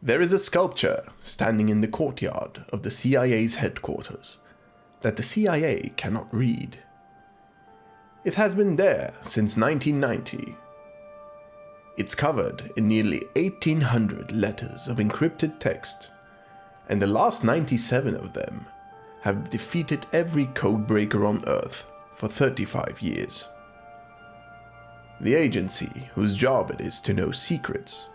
There is a sculpture standing in the courtyard of the CIA's headquarters that the CIA cannot read. It has been there since 1990. It's covered in nearly 1,800 letters of encrypted text, and the last 97 of them have defeated every codebreaker on Earth for 35 years. The agency, whose job it is to know secrets,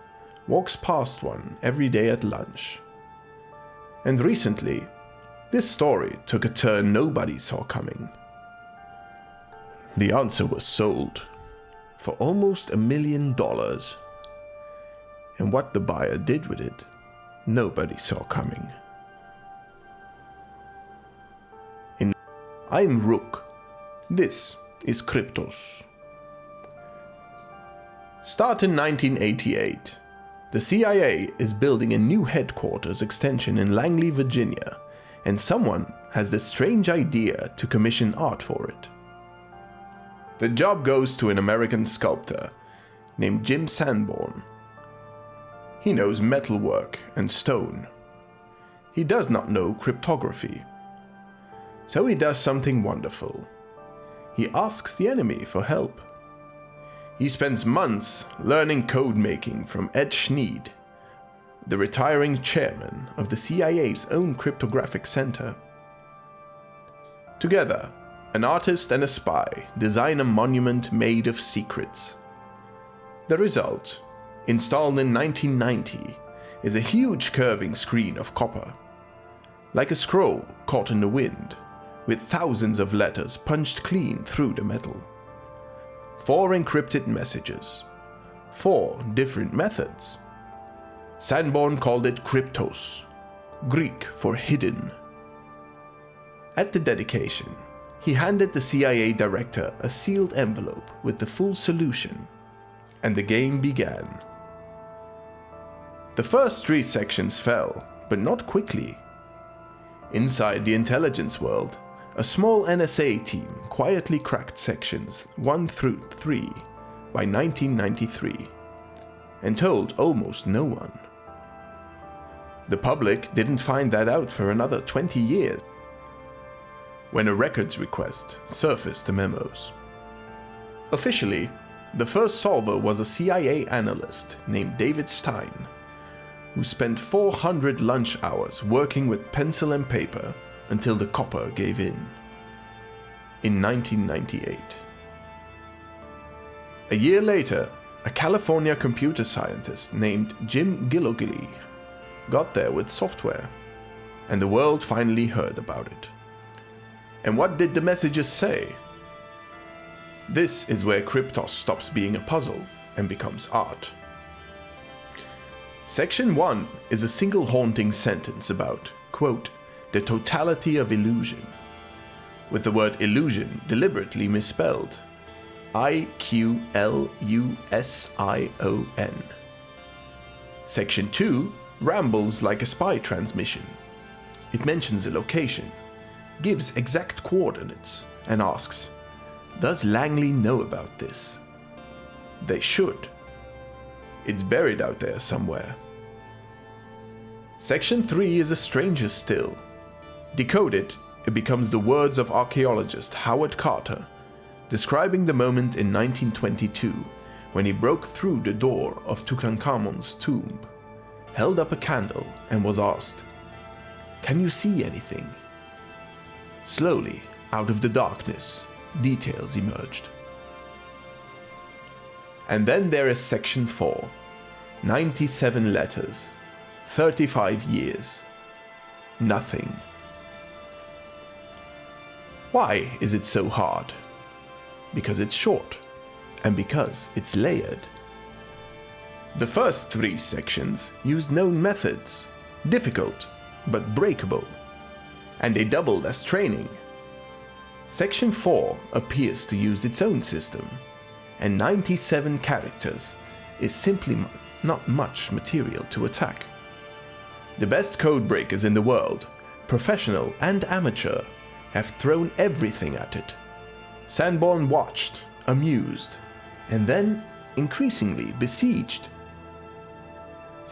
walks past one every day at lunch. And recently, this story took a turn nobody saw coming. The answer was sold for almost $1 million. And what the buyer did with it, nobody saw coming. I'm Rook. This is Kryptos. Start in 1988. The CIA is building a new headquarters extension in Langley, Virginia, and someone has the strange idea to commission art for it. The job goes to an American sculptor named Jim Sanborn. He knows metalwork and stone. He does not know cryptography. So he does something wonderful. He asks the enemy for help. He spends months learning code making from Ed Schneed, the retiring chairman of the CIA's own cryptographic center. Together, an artist and a spy design a monument made of secrets. The result, installed in 1990, is a huge curving screen of copper, like a scroll caught in the wind, with thousands of letters punched clean through the metal. 4 encrypted messages, 4 different methods. Sanborn called it Kryptos, Greek for hidden. At the dedication, he handed the CIA director a sealed envelope with the full solution, and the game began. The first 3 sections fell, but not quickly. Inside the intelligence world, a small NSA team quietly cracked sections 1 through 3 by 1993, and told almost no one. The public didn't find that out for another 20 years, when a records request surfaced the memos. Officially, the first solver was a CIA analyst named David Stein, who spent 400 lunch hours working with pencil and paper until the copper gave in 1998. A year later, a California computer scientist named Jim Gillogilly got there with software, and the world finally heard about it. And what did the messages say? This is where Kryptos stops being a puzzle and becomes art. Section 1 is a single haunting sentence about, quote, the totality of illusion, with the word illusion deliberately misspelled, IQLUSION. Section 2 rambles like a spy transmission. It mentions a location, gives exact coordinates, and asks, does Langley know about this? They should. It's buried out there somewhere. Section 3 is a stranger still. Decoded, it becomes the words of archaeologist Howard Carter, describing the moment in 1922 when he broke through the door of Tutankhamun's tomb, held up a candle and was asked, "Can you see anything?" Slowly, out of the darkness, details emerged. And then there is Section 4, 97 letters, 35 years, nothing. Why is it so hard? Because it's short, and because it's layered. The first 3 sections use known methods, difficult but breakable, and they doubled as training. Section 4 appears to use its own system, and 97 characters is simply not much material to attack. The best codebreakers in the world, professional and amateur, have thrown everything at it. Sanborn watched, amused, and then increasingly besieged.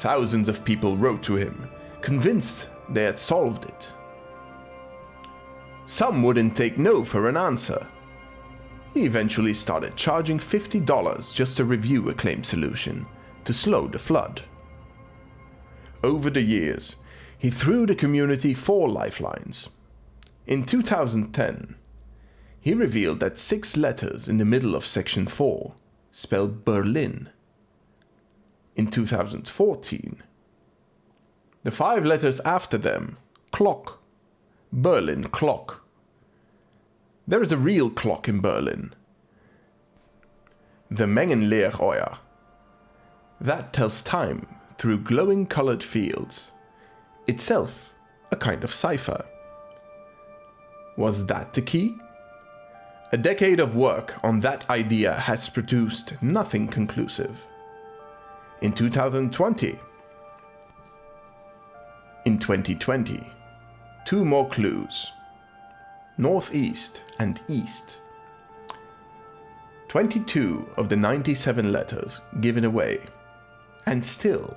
Thousands of people wrote to him, convinced they had solved it. Some wouldn't take no for an answer. He eventually started charging $50 just to review a claimed solution, to slow the flood. Over the years, he threw the community 4 lifelines. In 2010, he revealed that 6 letters in the middle of section 4 spelled Berlin. In 2014, the 5 letters after them, clock, Berlin clock. There is a real clock in Berlin, the Mengenleeruhr. That tells time through glowing colored fields, itself a kind of cipher. Was that the key? A decade of work on that idea has produced nothing conclusive. In 2020, 2 more clues. Northeast and east. 22 of the 97 letters given away, and still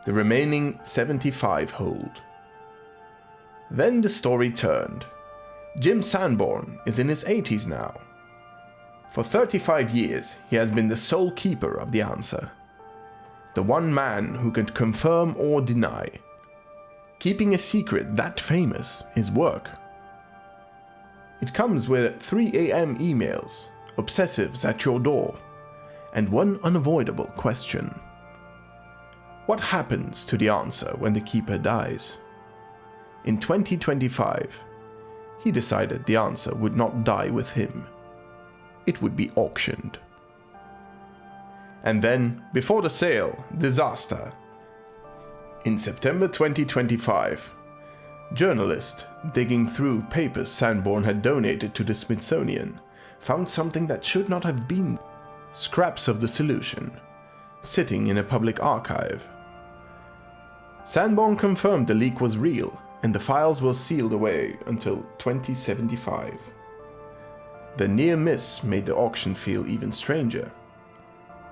the remaining 75 hold. Then the story turned. Jim Sanborn is in his 80s now. For 35 years he has been the sole keeper of the answer. The one man who can confirm or deny. Keeping a secret that famous is work. It comes with 3 a.m. emails, obsessives at your door, and one unavoidable question. What happens to the answer when the keeper dies? In 2025, he decided the answer would not die with him. It would be auctioned. And then, before the sale, disaster. In September 2025, journalists digging through papers Sanborn had donated to the Smithsonian found something that should not have been. Scraps of the solution, sitting in a public archive. Sanborn confirmed the leak was real and the files were sealed away until 2075. The near miss made the auction feel even stranger.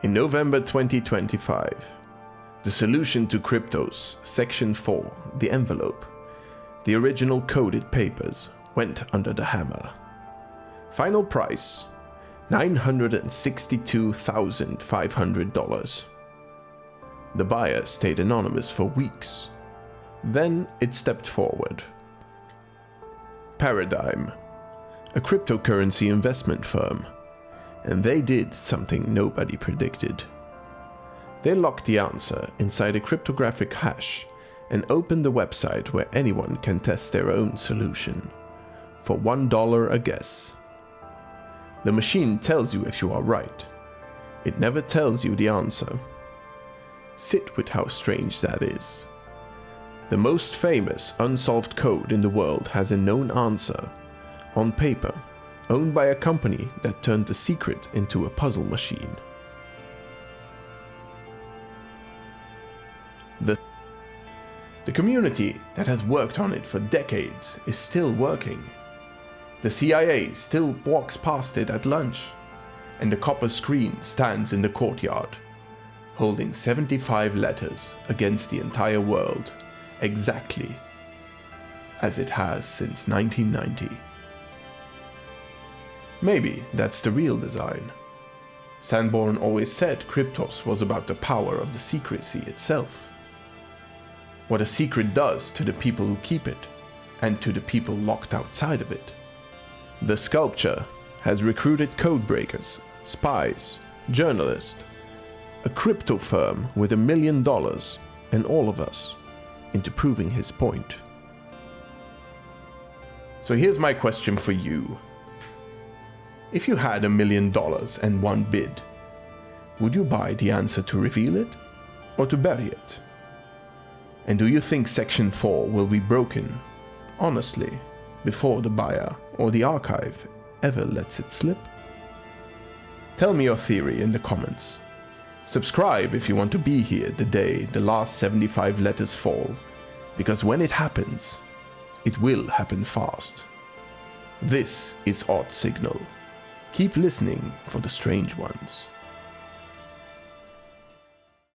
In November 2025, the solution to Kryptos, Section 4, the envelope, the original coded papers, went under the hammer. Final price, $962,500. The buyer stayed anonymous for weeks. Then it stepped forward. Paradigm, a cryptocurrency investment firm, and they did something nobody predicted. They locked the answer inside a cryptographic hash and opened the website where anyone can test their own solution, for $1 a guess. The machine tells you if you are right. It never tells you the answer. Sit with how strange that is. The most famous unsolved code in the world has a known answer, on paper, owned by a company that turned the secret into a puzzle machine. The community that has worked on it for decades is still working. The CIA still walks past it at lunch, and the copper screen stands in the courtyard, holding 75 letters against the entire world, exactly as it has since 1990. Maybe that's the real design. Sanborn always said Kryptos was about the power of the secrecy itself. What a secret does to the people who keep it, and to the people locked outside of it. The sculpture has recruited codebreakers, spies, journalists, a crypto firm with $1 million, and all of us, into proving his point. So here's my question for you. If you had $1 million and one bid, would you buy the answer to reveal it, or to bury it? And do you think Section 4 will be broken, honestly, before the buyer or the archive ever lets it slip? Tell me your theory in the comments. Subscribe if you want to be here the day the last 75 letters fall, because when it happens, it will happen fast. This is Odd Signal. Keep listening for the strange ones.